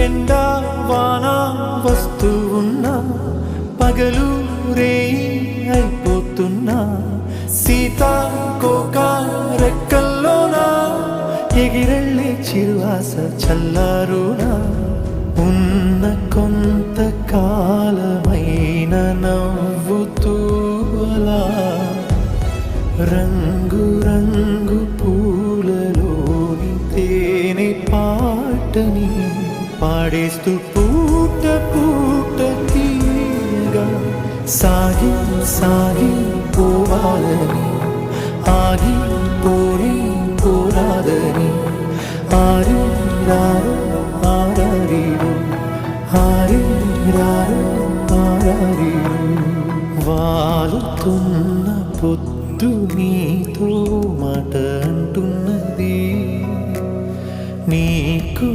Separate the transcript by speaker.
Speaker 1: ఎండా వాన వస్తూ ఉన్నా పగలు రేయి అయిపోతున్నా సీతాకోక రెక్కల్లోనా ఎగిరెళ్ళే చిరువాస చల్లారునా ఉన్న కొంత కాలమైన నవ్వుతూ అలా రంగు రంగు పూలలోని తేనె పాటని పాడేస్తూ పూట పూట తీయగా సాగి సాగి పోవాలని ఆగి పోయి పోరాదని ఆరి రారు ఆరారీరు ఆరి రారు ఆరారీరు వాలుతున్న పొద్దు నీతో మాట అంటున్నది నీకు